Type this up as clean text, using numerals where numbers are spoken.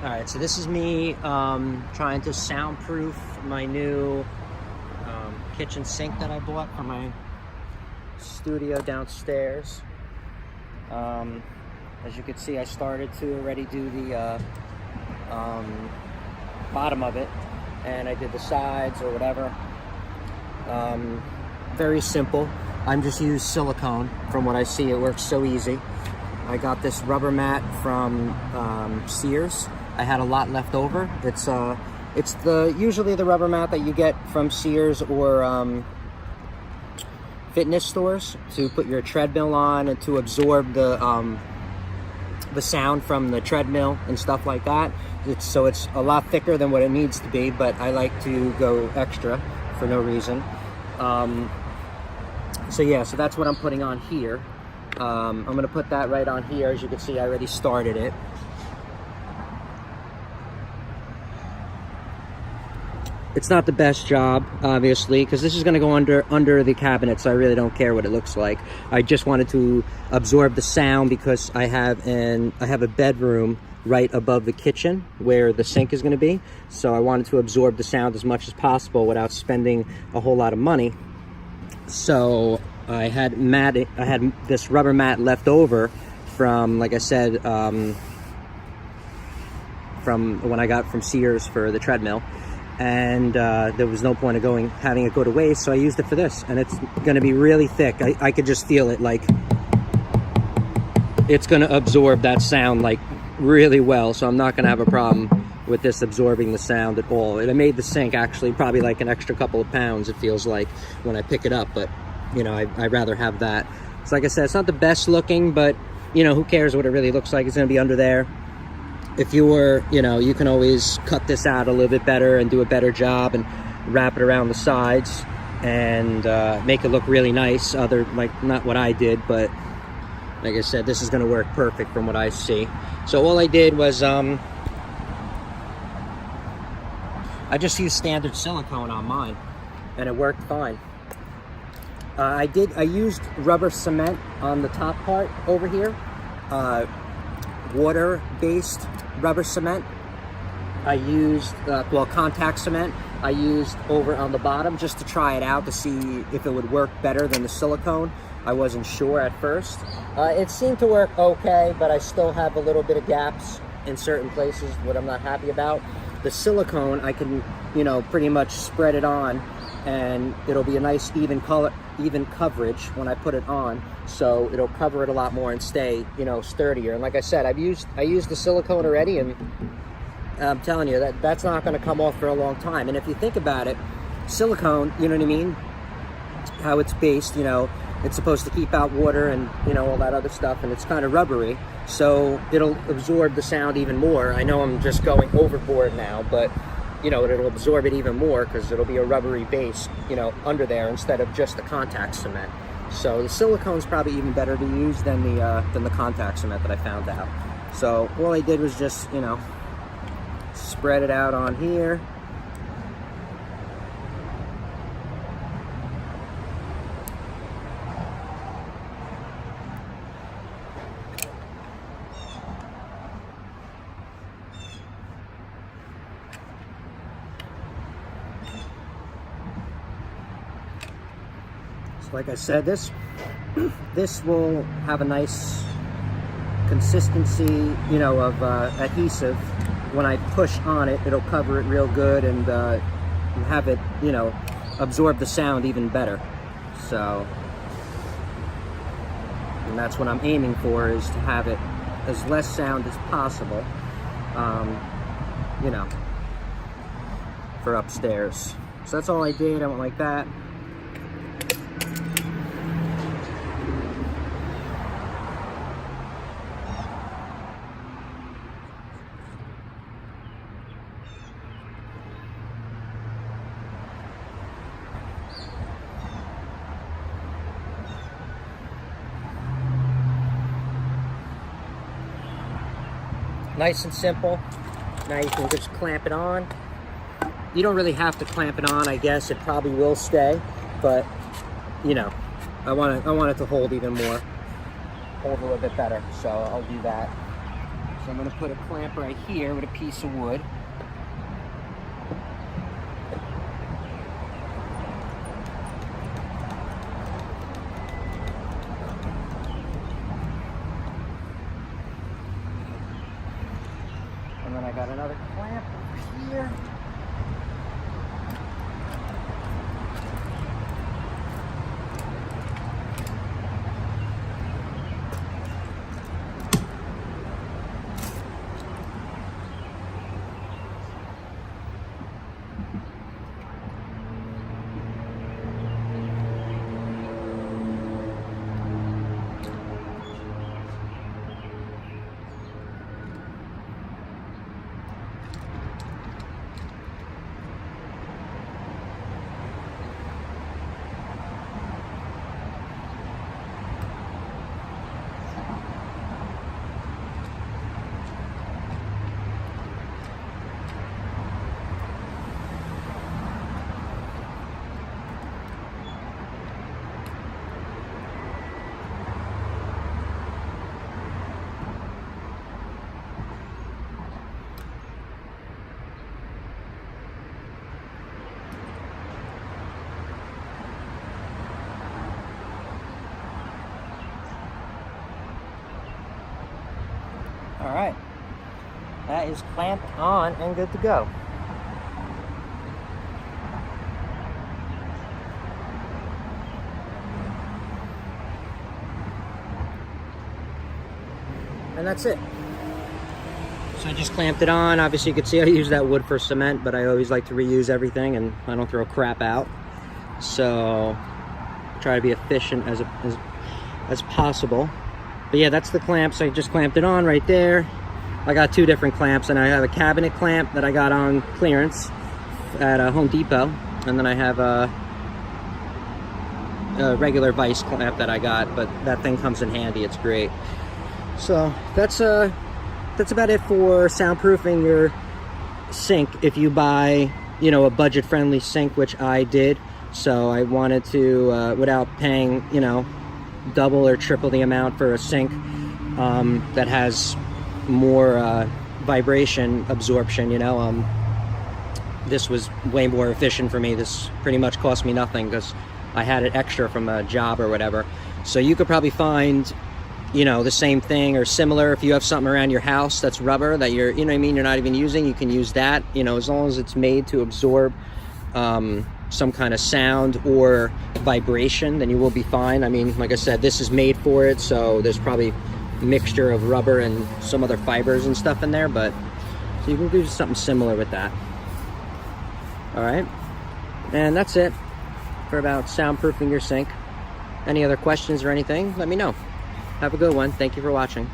Alright, so this is me trying to soundproof my new kitchen sink that I bought for my studio downstairs. As you can see, I started to already do the bottom of it, and I did the sides or whatever. Very simple. I'm just used silicone. From what I see, it works so easy. I got this rubber mat from Sears. I had a lot left over. It's usually the rubber mat that you get from Sears or fitness stores to put your treadmill on and to absorb the sound from the treadmill and stuff like that. It's a lot thicker than what it needs to be, but I like to go extra for no reason. So that's what I'm putting on here. I'm gonna put that right on here. As you can see, I already started it. It's not the best job, obviously, because this is going to go under the cabinet, so I really don't care what it looks like. I just wanted to absorb the sound because I have a bedroom right above the kitchen where the sink is going to be. So I wanted to absorb the sound as much as possible without spending a whole lot of money. So I had this rubber mat left over from, like I said, from when I got from Sears for the treadmill. And there was no point of having it go to waste, so I used it for this, and it's going to be really thick. I could just feel it, like it's going to absorb that sound like really well, so I'm not going to have a problem with this absorbing the sound at all. It made the sink actually probably like an extra couple of pounds, it feels like, when I pick it up, but you know, I'd rather have that. So like I said, it's not the best looking, but you know, who cares what it really looks like. It's going to be under there. If you were, you know, you can always cut this out a little bit better and do a better job and wrap it around the sides and make it look really nice. Like, not what I did, but like I said, this is going to work perfect from what I see. So all I did was, I just used standard silicone on mine, and it worked fine. I used rubber cement on the top part over here. Water-based rubber cement. I used contact cement I used over on the bottom just to try it out to see if it would work better than the silicone. I wasn't sure at first. It seemed to work okay, but I still have a little bit of gaps in certain places what I'm not happy about. The silicone, I can, you know, pretty much spread it on, and it'll be a nice even coverage when I put it on, so it'll cover it a lot more and stay, you know, sturdier. And like I said, I used the silicone already, and I'm telling you that's not going to come off for a long time. And if you think about it, silicone, you know what I mean, how it's based, you know, it's supposed to keep out water and, you know, all that other stuff, and it's kind of rubbery, so it'll absorb the sound even more. I know I'm just going overboard now, but you know, it'll absorb it even more because it'll be a rubbery base, you know, under there instead of just the contact cement. So the silicone's probably even better to use than the contact cement that I found out. So all I did was just, you know, spread it out on here. Like I said, this will have a nice consistency, you know, of adhesive. When I push on it, it'll cover it real good and have it, you know, absorb the sound even better. So, and that's what I'm aiming for, is to have it as less sound as possible, you know, for upstairs. So that's all I did. I went like that. Nice and simple. Now you can just clamp it on. You don't really have to clamp it on, I guess. It probably will stay, but you know, I want it to hold even more, hold a little bit better. So I'll do that. So I'm going to put a clamp right here with a piece of wood. And then I got another clamp over here. All right, that is clamped on and good to go. And that's it. So I just clamped it on. Obviously you can see I use that wood for cement, but I always like to reuse everything and I don't throw crap out. So I try to be efficient as possible. But yeah, that's the clamps. I just clamped it on right there. I got two different clamps, and I have a cabinet clamp that I got on clearance at Home Depot, and then I have a regular vise clamp that I got, but that thing comes in handy. It's great. So that's about it for soundproofing your sink. If you buy, you know, a budget-friendly sink, which I did, so I wanted to, without paying, you know, double or triple the amount for a sink that has more vibration absorption, you know, this was way more efficient for me. This pretty much cost me nothing because I had it extra from a job or whatever. So you could probably find, you know, the same thing or similar. If you have something around your house that's rubber that you're, you know what I mean, you're not even using, you can use that, you know, as long as it's made to absorb some kind of sound or vibration, then you will be fine. I mean, like I said, this is made for it, so there's probably a mixture of rubber and some other fibers and stuff in there, but so you can do something similar with that. All right, and that's it for about soundproofing your sink. Any other questions or anything, let me know. Have a good one. Thank you for watching.